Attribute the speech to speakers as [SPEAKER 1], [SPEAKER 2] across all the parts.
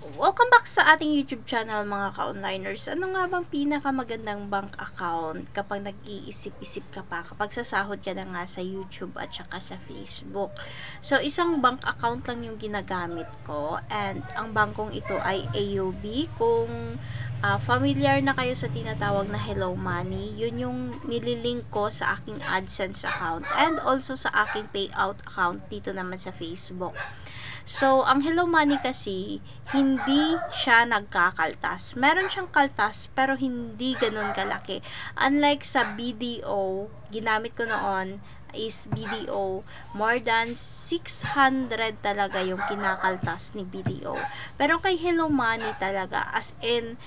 [SPEAKER 1] Welcome back sa ating YouTube channel mga ka-onliners. Ano nga bang pinakamagandang bank account kapag nag-iisip-isip ka pa, kapag sasahod ka na nga sa YouTube at saka sa Facebook? So, isang bank account lang yung ginagamit ko and ang bangkong ito ay AUB. Kung familiar na kayo sa tinatawag na Hello Money, yun yung nililink ko sa aking AdSense account and also sa aking payout account dito naman sa Facebook. So, ang Hello Money kasi, hindi siya nagkakaltas. Meron siyang kaltas, pero hindi ganun kalaki. Unlike sa BDO, ginamit ko noon is BDO, more than 600 talaga yung kinakaltas ni BDO. Pero kay Hello Money talaga, as in,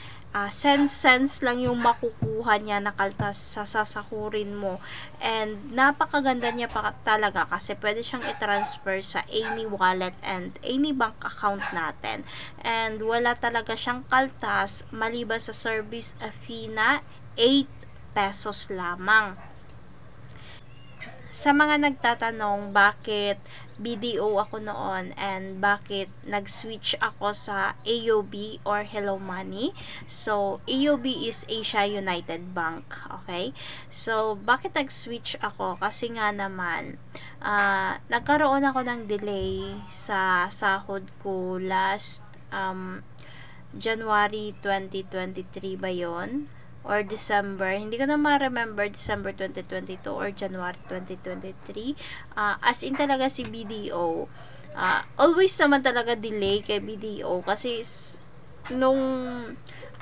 [SPEAKER 1] sense lang yung makukuha niya na kaltas sa sasahurin mo. And napakaganda niya pa talaga kasi pwede siyang i-transfer sa any wallet and any bank account natin. And wala talaga siyang kaltas maliban sa service fee na 8 pesos lamang. Sa mga nagtatanong bakit BDO ako noon and bakit nag-switch ako sa AUB or Hello Money. So, AUB is Asia United Bank. Okay? So, bakit nag-switch ako? Kasi nga naman, nagkaroon ako ng delay sa sahod ko last January 2023 ba yon? Or December, hindi ko na ma-remember, December 2022 or January 2023. As in talaga si BDO, always naman talaga delay kay BDO kasi nung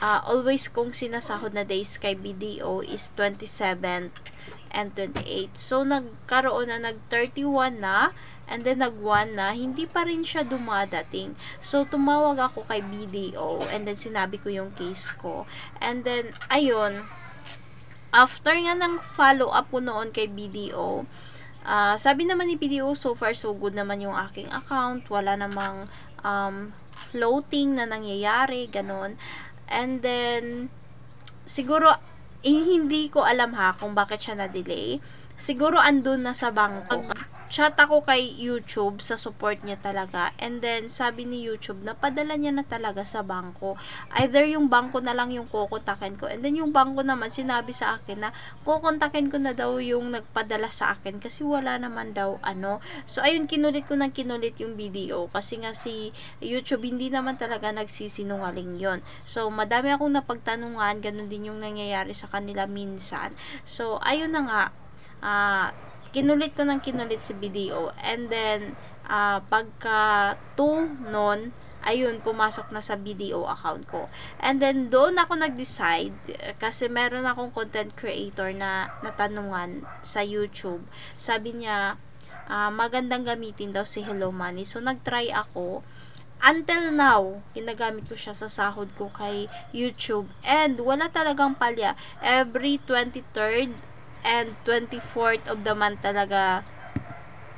[SPEAKER 1] always kong sinasahod na days kay BDO is 27th and 28. So, nagkaroon na, nag-31 na, and then nag-1 na, hindi pa rin siya dumadating. So, tumawag ako kay BDO, and then sinabi ko yung case ko. And then, ayun, after nga ng follow-up ko noon kay BDO, sabi naman ni BDO, so far so good naman yung aking account, wala namang floating na nangyayari, ganon. And then, siguro, hindi ko alam ha kung bakit siya na-delay. Siguro andun na sa bangko. Chat ako kay YouTube sa support niya talaga. And then, sabi ni YouTube, napadala niya na talaga sa bangko. Either yung bangko na lang yung kukontakin ko. And then, yung bangko naman, sinabi sa akin na kukontakin ko na daw yung nagpadala sa akin. Kasi wala naman daw ano. So, ayun, kinulit ko ng kinulit yung video. Kasi nga si YouTube, hindi naman talaga nagsisinungaling yon. So, madami akong napagtanungan. Ganun din yung nangyayari sa kanila minsan. So, ayun na nga. Kinulit ko ng kinulit si BDO. And then, pagka 2 nun, ayun, pumasok na sa BDO account ko. And then, doon ako nag-decide, kasi meron akong content creator na natanungan sa YouTube. Sabi niya, magandang gamitin daw si Hello Money. So, nag-try ako. Until now, ginagamit ko siya sa sahod ko kay YouTube. And, wala talagang palya. Every 23rd and 24th of the month talaga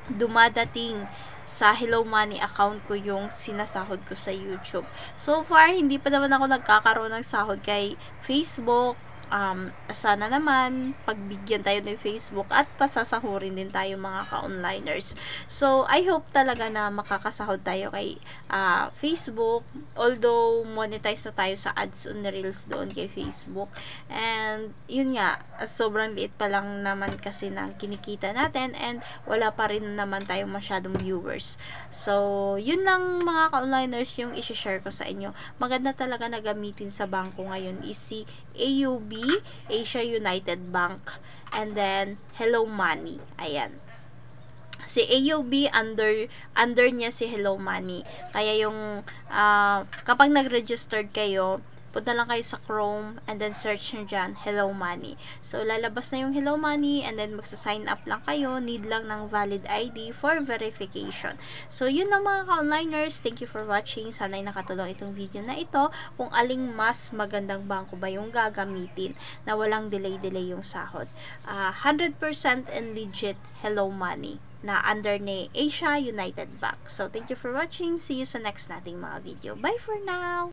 [SPEAKER 1] dumadating sa Hello Money account ko yung sinasahod ko sa YouTube. So far, hindi pa naman ako nagkakaroon ng sahod kay Facebook. Sana naman pagbigyan tayo ng Facebook at pasasahurin din tayo mga ka-onliners. So, I hope talaga na makakasahod tayo kay Facebook. Although, monetize na tayo sa ads on Reels doon kay Facebook. And, yun nga, sobrang liit pa lang naman kasi ng kinikita natin and wala pa rin naman tayong masyadong viewers. So, yun lang mga ka-onliners yung isi-share ko sa inyo. Maganda talaga na gamitin sa bangko ngayon is si AUB, Asia United Bank, and then Hello Money. Ayan. Si AUB under niya si Hello Money. Kaya yung kapag nag-registered kayo, punta lang kayo sa Chrome and then search nyo dyan, Hello Money. So, lalabas na yung Hello Money and then magsa-sign up lang kayo. Need lang ng valid ID for verification. So, yun lang mga ka-onliners. Thank you for watching. Sana'y nakatulong itong video na ito kung aling mas magandang bangko ba yung gagamitin na walang delay-delay yung sahod. 100% and legit Hello Money na under ni Asia United Bank. So, thank you for watching. See you sa next nating mga video. Bye for now!